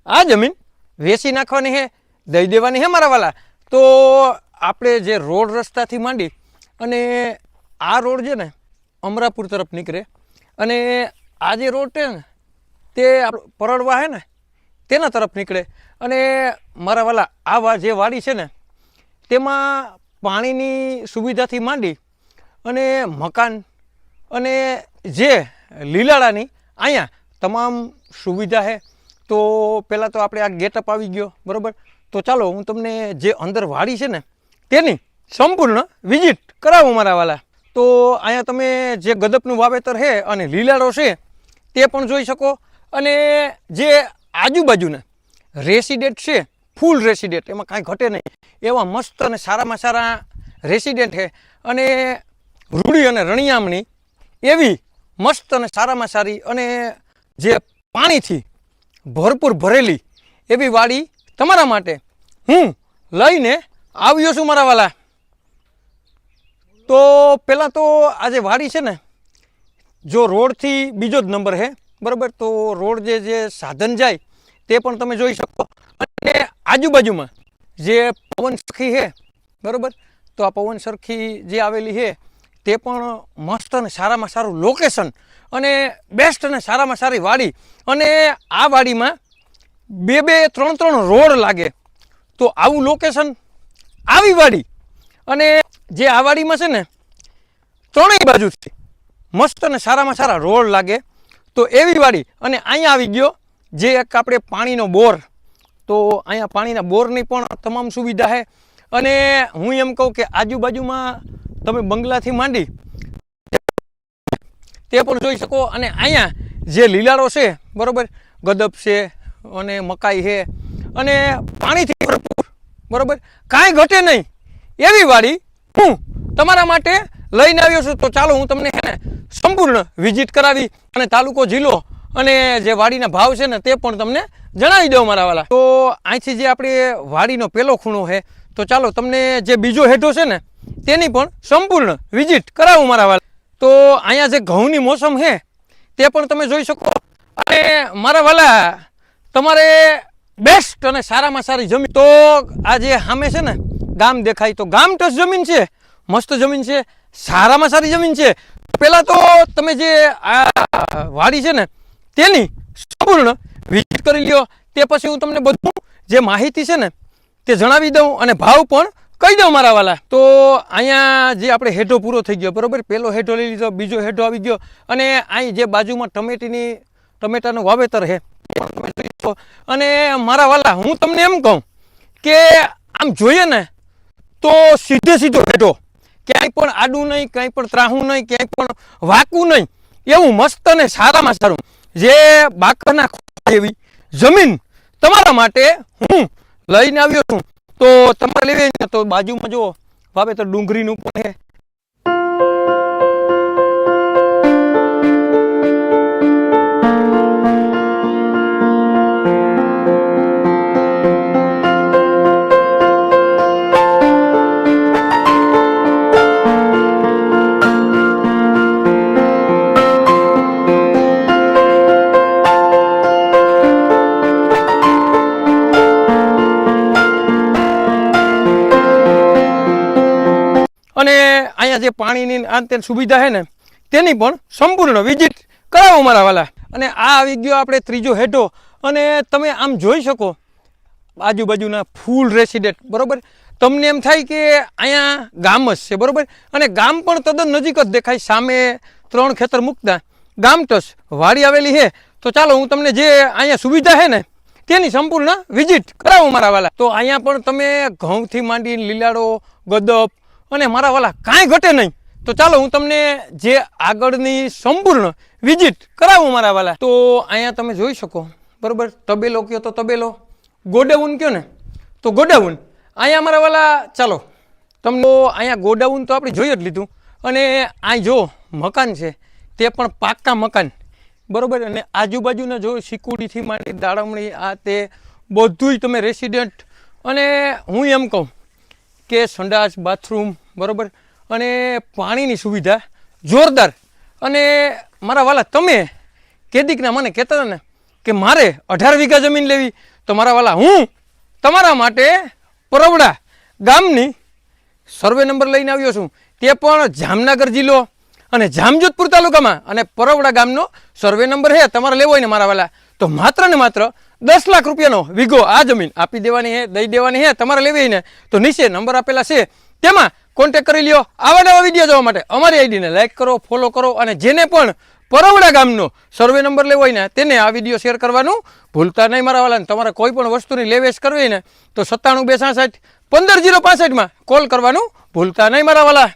આ જમીન વેચી નાખવાની હે, દઈ દેવાની હે મારા વાલા. તો આપણે જે રોડ રસ્તાથી માંડી અને આ રોડ છે ને અમરાપુર તરફ નીકળે અને આ જે રોડ છે ને તે પરડવા હે ને તેના તરફ નીકળે. અને મારા વાલા આ જે વાડી છે ને તેમાં પાણીની સુવિધાથી માંડી અને મકાન અને જે લીલાડાની અહીંયા તમામ સુવિધા છે. તો પહેલાં તો આપણે આ ગેટઅપ આવી ગયો બરાબર. તો ચાલો હું તમને જે અંદર વાડી છે ને તેની સંપૂર્ણ વિઝિટ કરાવું મારા વાલા. તો અહીંયા તમે જે ગદપનું વાવેતર છે અને લીલાડો છે તે પણ જોઈ શકો. અને જે આજુબાજુના રેસિડેન્ટ છે ફૂલ રેસિડેન્ટ, એમાં કાંઈ ઘટે નહીં એવા મસ્ત અને સારામાં સારા રેસિડેન્ટ છે. અને રૂડી અને રણિયામણી એવી મસ્ત અને સારામાં સારી અને જે પાણીથી ભરપૂર ભરેલી એવી વાડી તમારા માટે હું લઈને આવ્યો છું મારા વાલા. તો પહેલાં તો આ જે વાડી છે ને જો રોડથી બીજો જ નંબર છે બરાબર. તો રોડ જે સાધન જાય તે પણ તમે જોઈ શકો. અને આજુબાજુમાં જે પવન સરખી છે બરાબર. તો આ પવન સરખી જે આવેલી છે તે પણ મસ્ત અને સારામાં સારું લોકેશન અને બેસ્ટ અને સારામાં સારી વાડી. અને આ વાડીમાં બે ત્રણ રોડ લાગે. તો આવું લોકેશન, આવી વાડી અને જે આ વાડીમાં છે ને ત્રણેય બાજુથી મસ્ત અને સારામાં સારા રોડ લાગે. તો એવી વાડી. અને અહીંયા આવી ગયો જે એક આપણે પાણીનો બોર. તો અહીંયા પાણીના બોરની પણ તમામ સુવિધા છે. અને હું એમ કહું કે આજુબાજુમાં તમે બંગલાથી માંડી તે પણ જોઈ શકો. અને અહીંયા જે લીલાડો છે બરાબર, ગદપ છે અને મકાઈ છે અને પાણીથી ભરપૂર બરાબર, કાંઈ ઘટે નહીં એવી વાડી હું તમારા માટે લઈને આવ્યો છું. તો ચાલો હું તમને એને સંપૂર્ણ વિઝિટ કરાવી અને તાલુકો જિલ્લો અને જે વાડીના ભાવ છે ને તે પણ તમને જણાવી દઉં મારા વાલા. તો અહીંથી જે આપણે વાડીનો પહેલો ખૂણો છે તો ચાલો તમને જે બીજો હેઠો છે ને તેની પણ સંપૂર્ણ વિઝિટ કરાવું મારા વાલા. તો અહીંયા જે ઘઉંની મોસમ છે તે પણ તમે જોઈ શકો. અને મારા વાલા તમારે બેસ્ટ અને સારામાં સારી જમીન. તો આ જે સામે છે ને ગામ દેખાય તો ગામ ટચ જમીન છે, મસ્ત જમીન છે, સારામાં સારી જમીન છે. પહેલાં તો તમે જે આ વાડી છે ને તેની સંપૂર્ણ વિઝિટ કરી લ્યો. તે પછી હું તમને બધું જે માહિતી છે ને તે જણાવી દઉં અને ભાવ પણ કહી દઉં મારા વાલા. તો અહીંયા જે આપણે હેઠો પૂરો થઈ ગયો બરાબર. પહેલો હેઠો લઈ લીધો, બીજો હેઠો આવી ગયો. અને અહીં જે બાજુમાં ટમેટાનું વાવેતર છે તમે જોઈ શકો. અને મારા વાલા હું તમને એમ કહું કે આમ જોઈએ ને તો સીધો હેઠો, ક્યાંય પણ આડું નહીં, ક્યાંય પણ ત્રાહું નહીં, ક્યાંય પણ વાંકું નહીં, એવું મસ્ત અને સારામાં સારું જે બાકરના એવી જમીન તમારા માટે હું લઈને આવ્યો છું. તો તમારે લેવી ને તો બાજુમાં જો વાવેતર ડુંગળીનું પણ છે. અને અહીંયા જે પાણીની આ સુવિધા છે ને તેની પણ સંપૂર્ણ વિઝિટ કરાવો મારા વાલા. અને આ આવી ગયો આપણે ત્રીજો હેઠો. અને તમે આમ જોઈ શકો આજુબાજુના ફૂલ રેસિડેન્ટ બરાબર. તમને એમ થાય કે અહીંયા ગામ જ છે બરાબર. અને ગામ પણ તદ્દન નજીક જ દેખાય. સામે 3 ખેતર મૂકતા ગામ ટસ વાડી આવેલી છે. તો ચાલો હું તમને જે અહીંયા સુવિધા છે ને તેની સંપૂર્ણ વિઝિટ કરાવું મારા વાલા. તો અહીંયા પણ તમે ઘઉંથી માંડીને લીલાડો, ગદપ અને મારા વાલા કાંઈ ઘટે નહીં. તો ચાલો હું તમને જે આગળની સંપૂર્ણ વિઝિટ કરાવું મારા વાલા. તો અહીંયા તમે જોઈ શકો બરાબર. તબેલો કયો તો તબેલો, ગોડાઉન કયો ને તો ગોડાઉન. અહીંયા મારા વાલા ચાલો તમને અહીંયા ગોડાઉન તો આપણે જોઈ જ લીધું. અને અહીં જો મકાન છે તે પણ પાક્કા મકાન બરાબર. અને આજુબાજુના જો સિક્યુરિટીથી માંડી દાળમણી આ તે બધુંય તમે રેસિડેન્ટ. અને હું એમ કહું કે સંડાસ, બાથરૂમ બરાબર અને પાણીની સુવિધા જોરદાર. અને મારા વાલા તમે કેદીકના મને કહેતા હતા ને કે મારે 18 વીઘા જમીન લેવી. તો મારા વાલા હું તમારા માટે પરવડા ગામની સર્વે નંબર લઈને આવ્યો છું, તે પણ જામનગર જિલ્લો અને જામજોધપુર તાલુકામાં, અને પરવડા ગામનો સર્વે નંબર છે. તમારે લેવો હોય ને મારા વાલા તો માત્ર ને માત્ર 10 લાખ રૂપિયાનો વીઘો આ જમીન આપી દેવાની છે, દઈ દેવાની છે. તમારે લેવી હોય ને તો નીચે નંબર આપેલા છે, તેમાં કોન્ટેક કરી લ્યો. આવા નવા વિડીયો જોવા માટે અમારી આઈડીને લાઈક કરો, ફોલો કરો, અને જેને પણ પરવડા ગામનો સર્વે નંબર લેવો હોય ને તેને આ વિડીયો શેર કરવાનું ભૂલતા નહીં મારા વાલા. તમારે કોઈ પણ વસ્તુની લેવેચ કરવી હોય ને તો 97 266 15 065 કોલ કરવાનું ભૂલતા નહીં મારા વાલા.